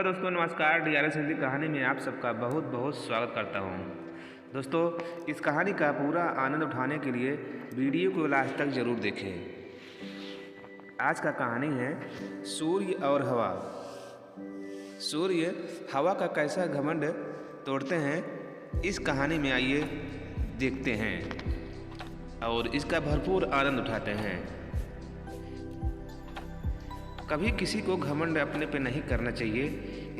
Hello दोस्तों, नमस्कार। DRS Hindi कहानी में आप सबका बहुत बहुत स्वागत करता हूं। दोस्तों, इस कहानी का पूरा आनंद उठाने के लिए वीडियो को लास्ट तक ज़रूर देखें। आज का कहानी है सूर्य और हवा। सूर्य हवा का कैसा घमंड तोड़ते हैं, इस कहानी में आइए देखते हैं और इसका भरपूर आनंद उठाते हैं। कभी किसी को घमंड अपने पे नहीं करना चाहिए,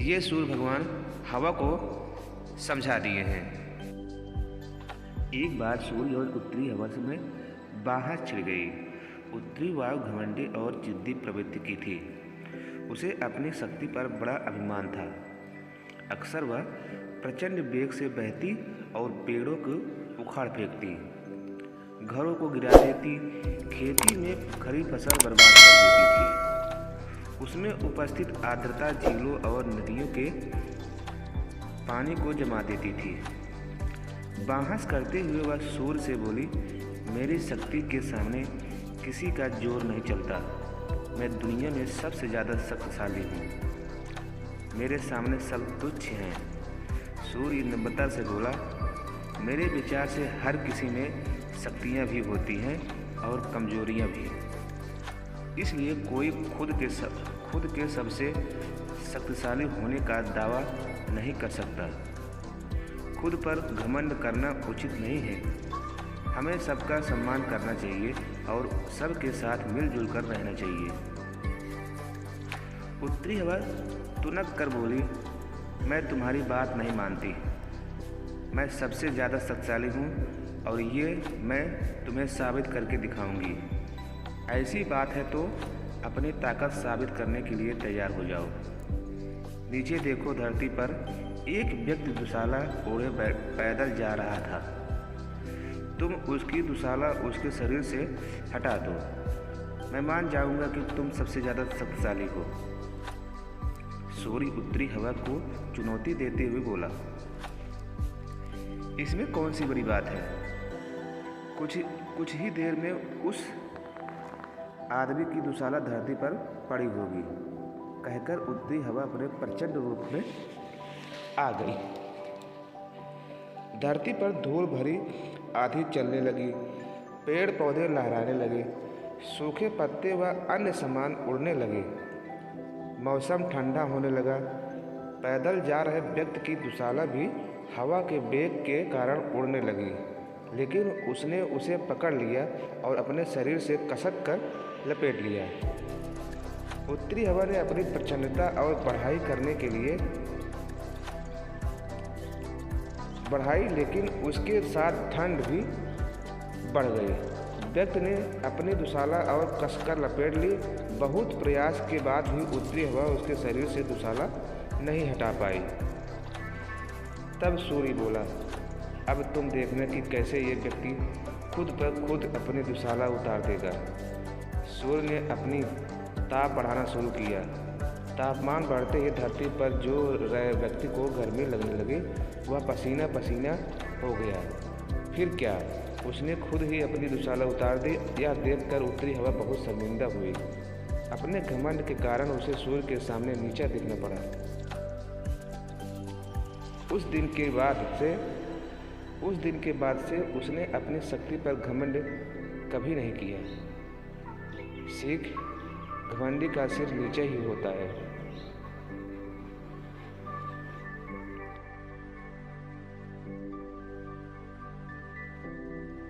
ये सूर्य भगवान हवा को समझा दिए हैं। एक बार सूर्य और उत्तरी हवा में बाहर छिड़ गई। उत्तरी वायु घमंडी और जिद्दी प्रवृत्ति की थी। उसे अपनी शक्ति पर बड़ा अभिमान था। अक्सर वह प्रचंड वेग से बहती और पेड़ों को उखाड़ फेंकती, घरों को गिरा देती, खेती में खड़ी फसल बर्बाद कर देती थी। उसमें उपस्थित आर्द्रता झीलों और नदियों के पानी को जमा देती थी। बहस करते हुए वह सूर्य से बोली, मेरी शक्ति के सामने किसी का जोर नहीं चलता। मैं दुनिया में सबसे ज़्यादा शक्तिशाली हूँ। मेरे सामने सब तुच्छ हैं। सूर्य नम्रता से बोला, मेरे विचार से हर किसी में शक्तियाँ भी होती हैं और कमजोरियाँ भी। इसलिए कोई खुद के सबसे शक्तिशाली होने का दावा नहीं कर सकता। खुद पर घमंड करना उचित नहीं है। हमें सबका सम्मान करना चाहिए और सबके साथ मिलजुल कर रहना चाहिए। उत्तरी हवा तुनक कर बोली, मैं तुम्हारी बात नहीं मानती। मैं सबसे ज़्यादा शक्तिशाली हूँ और ये मैं तुम्हें साबित करके दिखाऊंगी। ऐसी बात है तो अपनी ताकत साबित करने के लिए तैयार हो जाओ। नीचे देखो, धरती पर एक व्यक्ति दुशाला ओढ़े पैदल जा रहा था। तुम उसकी दुशाला उसके शरीर से हटा दो, मैं मान जाऊंगा कि तुम सबसे ज़्यादा शक्तिशाली हो। सूर्य उत्तरी हवा को चुनौती देते हुए बोला, इसमें कौन सी बड़ी बात है। कुछ ही देर में उस आदमी की दुशाला धरती पर पड़ी होगी, कहकर उत्तरी हवा अपने प्रचंड रूप में आ गई। धरती पर धूल भरी आंधी चलने लगी, पेड़ पौधे लहराने लगे, सूखे पत्ते व अन्य सामान उड़ने लगे। मौसम ठंडा होने लगा। पैदल जा रहे व्यक्ति की दुशाला भी हवा के वेग के कारण उड़ने लगी, लेकिन उसने उसे पकड़ लिया और अपने शरीर से कसक कर लपेट लिया। उत्तरी हवा ने अपनी प्रचंडता और बढ़ाई, लेकिन उसके साथ ठंड भी बढ़ गई। व्यक्ति ने अपनी दुशाला और कसकर लपेट ली। बहुत प्रयास के बाद भी उत्तरी हवा उसके शरीर से दुशाला नहीं हटा पाई। तब सूर्य बोला, अब तुम देखना कि कैसे ये व्यक्ति खुद पर खुद अपनी दुशाला उतार देगा। सूर्य ने अपनी ताप बढ़ाना शुरू किया। तापमान बढ़ते ही धरती पर जो व्यक्ति को गर्मी लगने लगी, वह पसीना पसीना हो गया। फिर क्या, उसने खुद ही अपनी दुशाला उतार दी। यह देखकर उत्तरी हवा बहुत शर्मिंदा हुई। अपने घमंड के कारण उसे सूर्य के सामने नीचा दिखना पड़ा। उस दिन के बाद से उसने अपनी शक्ति पर घमंड कभी नहीं किया। सीख, घमंडी का सिर नीचे ही होता है।